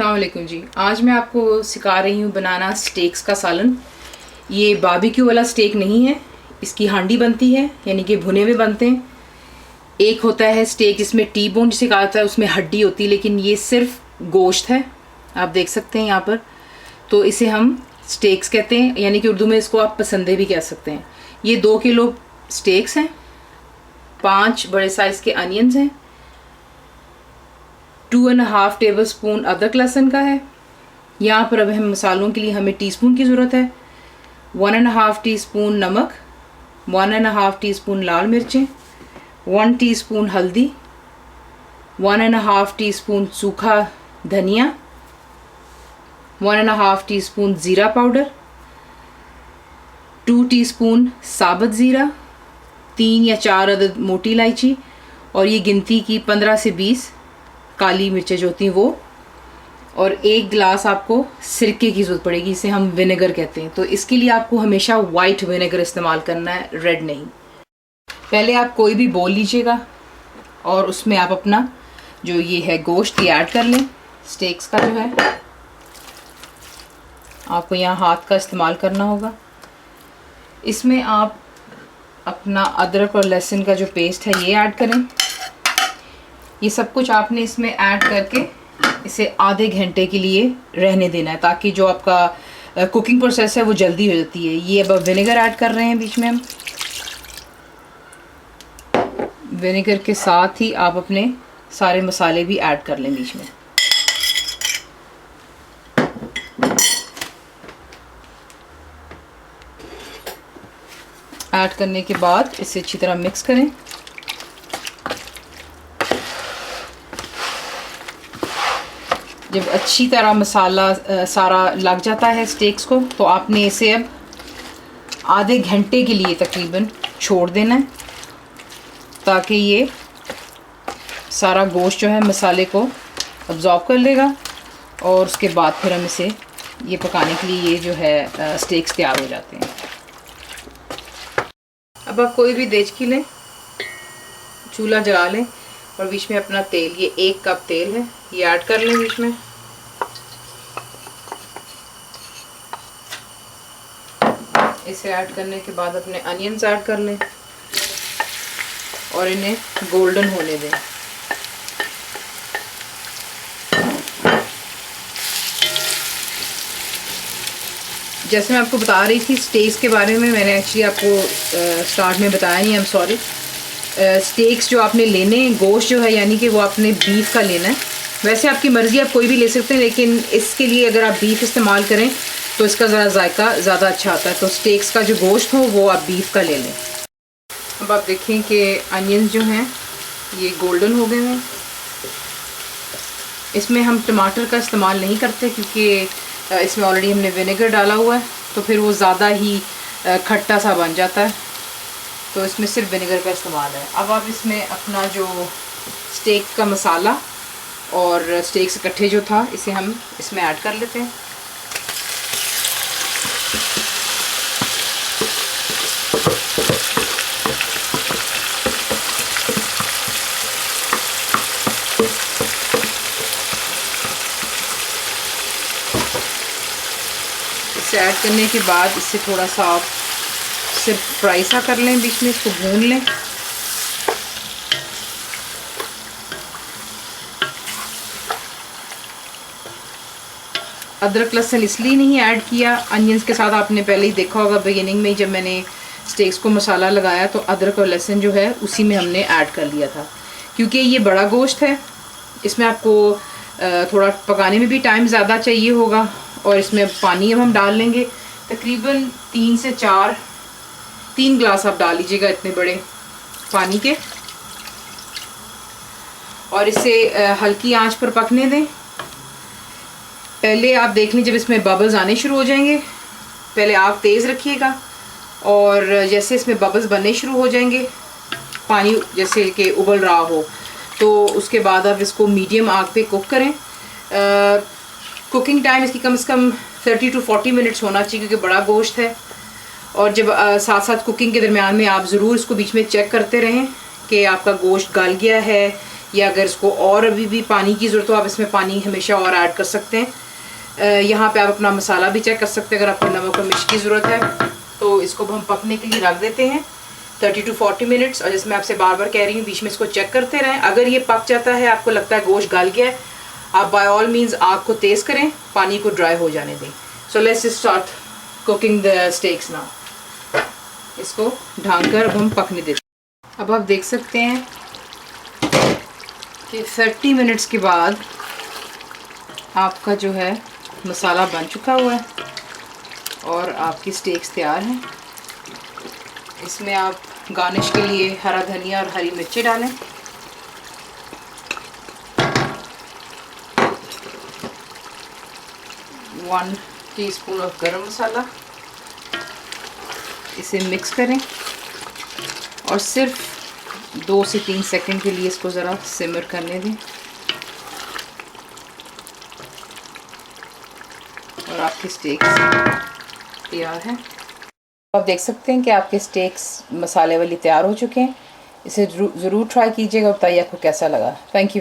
अस्सलाम वालेकुम जी। आज मैं आपको सिखा रही हूँ बनाना स्टेक्स का सालन। ये बारबेक्यू वाला स्टेक नहीं है, इसकी हांडी बनती है, यानी कि भुने हुए बनते हैं। एक होता है स्टेक जिसमें टी बोन जिसे कहा जाता है, उसमें हड्डी होती है, लेकिन ये सिर्फ गोश्त है। आप देख सकते हैं यहाँ पर। तो इसे हम स्टेक्स कहते हैं, यानी कि उर्दू में इसको आप पसंदे भी कह सकते हैं। ये 2 किलो स्टेक्स हैं, 5 बड़े साइज़ के अनियंस हैं, 2.5 टेबल स्पून अदरक लहसुन का है। यहाँ पर अब हम मसालों के लिए हमें टीस्पून की ज़रूरत है। 1.5 टीस्पून नमक, 1.5 टीस्पून लाल मिर्चें, 1 टीस्पून हल्दी, 1.5 टीस्पून सूखा धनिया, 1.5 टीस्पून ज़ीरा पाउडर, 2 टीस्पून साबुत ज़ीरा, 3 या 4 अदद मोटी इलायची, और ये गिनती की 15 से 20 काली मिर्चें जो होती हैं वो, और 1 गिलास आपको सिरके की ज़रूरत पड़ेगी, इसे हम विनेगर कहते हैं। तो इसके लिए आपको हमेशा वाइट विनेगर इस्तेमाल करना है, रेड नहीं। पहले आप कोई भी बोल लीजिएगा और उसमें आप अपना जो ये है गोश्त ये ऐड कर लें। स्टेक्स का जो है आपको यहाँ हाथ का इस्तेमाल करना होगा। इसमें आप अपना अदरक और लहसुन का जो पेस्ट है ये ऐड करें। ये सब कुछ आपने इसमें ऐड करके इसे आधे घंटे के लिए रहने देना है, ताकि जो आपका कुकिंग प्रोसेस है वो जल्दी हो जाती है। ये अब विनेगर ऐड कर रहे हैं बीच में हम। विनेगर के साथ ही आप अपने सारे मसाले भी ऐड कर लें बीच में। ऐड करने के बाद इसे अच्छी तरह मिक्स करें। जब अच्छी तरह मसाला सारा लग जाता है स्टेक्स को, तो आपने इसे अब आधे घंटे के लिए तकरीबन छोड़ देना है, ताकि ये सारा गोश्त जो है मसाले को अब्ज़ॉर्ब कर लेगा, और उसके बाद फिर हम इसे ये पकाने के लिए ये जो है स्टेक्स तैयार हो जाते हैं। अब आप कोई भी देचकी लें, चूल्हा जला लें, और बीच में अपना तेल, ये 1 कप तेल है, ये ऐड कर लें बीच में। इसे ऐड करने के बाद अपने अनियंस ऐड कर लें और इन्हें गोल्डन होने दें। जैसे मैं आपको बता रही थी स्टेक्स के बारे में, मैंने एक्चुअली आपको स्टार्ट में बताया नहीं, आई एम सॉरी। स्टेक्स जो आपने लेने, गोश्त जो है यानी कि वो आपने बीफ का लेना है। वैसे आपकी मर्ज़ी, आप कोई भी ले सकते हैं, लेकिन इसके लिए अगर आप बीफ इस्तेमाल करें तो इसका ज़रा जायका ज़्यादा अच्छा आता है। तो स्टेक्स का जो गोश्त हो वो आप बीफ का ले लें। अब आप देखें कि अनियंस जो हैं ये गोल्डन हो गए हैं। इसमें हम टमाटर का इस्तेमाल नहीं करते, क्योंकि इसमें ऑलरेडी हमने विनेगर डाला हुआ है, तो फिर वो ज़्यादा ही खट्टा सा बन जाता है। तो इसमें सिर्फ विनेगर का इस्तेमाल है। अब आप इसमें अपना जो स्टेक का मसाला और स्टेक्स इकट्ठे जो था, इसे हम इसमें ऐड कर लेते हैं। इसे ऐड करने के बाद इससे थोड़ा सा आप सिर्फ फ्राई सा कर लें, बीच में इसको भून लें। अदरक लहसुन इसलिए नहीं ऐड किया अनियंस के साथ, आपने पहले ही देखा होगा बिगिनिंग में जब मैंने स्टेक्स को मसाला लगाया, तो अदरक और लहसुन जो है उसी में हमने ऐड कर लिया था, क्योंकि ये बड़ा गोश्त है। इसमें आपको थोड़ा पकाने में भी टाइम ज़्यादा चाहिए होगा, और इसमें पानी अब हम डाल लेंगे तकरीबन 3 से 3 गिलास आप डाल लीजिएगा इतने बड़े पानी के, और इसे हल्की आंच पर पकने दें। पहले आप देख लें, जब इसमें बबल्स आने शुरू हो जाएंगे, पहले आग तेज़ रखिएगा, और जैसे इसमें बबल्स बनने शुरू हो जाएंगे, पानी जैसे कि उबल रहा हो, तो उसके बाद आप इसको मीडियम आग पे कुक करें। कुकिंग टाइम इसकी कम से कम 30 to 40 मिनट्स होना चाहिए, क्योंकि बड़ा गोश्त है। और जब साथ साथ कुकिंग के दरमियान में आप ज़रूर इसको बीच में चेक करते रहें कि आपका गोश्त गल गया है या अगर इसको और अभी भी पानी की ज़रूरत हो, आप इसमें पानी हमेशा और ऐड कर सकते हैं। यहाँ पे आप अपना मसाला भी चेक कर सकते हैं। अगर आपको नमक और मिर्च की ज़रूरत है तो इसको हम पकने के लिए रख देते हैं 30 to 40 मिनट्स। और जिसमें आपसे बार बार कह रही हूँ, बीच में इसको चेक करते रहें। अगर ये पक जाता है, आपको लगता है गोश्त गल गया है, आप बाय ऑल मीन्स आग को तेज़ करें, पानी को ड्राई हो जाने दें। So let's start cooking the stakes now. इसको ढांककर अब हम पकने देते हैं। अब आप देख सकते हैं कि 30 मिनट्स के बाद आपका जो है मसाला बन चुका हुआ है और आपकी स्टेक्स तैयार हैं। इसमें आप गार्निश के लिए हरा धनिया और हरी मिर्ची डालें। वन टीस्पून ऑफ गरम मसाला, इसे मिक्स करें और सिर्फ 2 से 3 सेकंड के लिए इसको ज़रा सिमर करने दें और आपकी स्टेक्स तैयार हैं। आप देख सकते हैं कि आपके स्टेक्स मसाले वाली तैयार हो चुके हैं। इसे ज़रूर ट्राई कीजिएगा, बताइए आपको कैसा लगा। Thank you.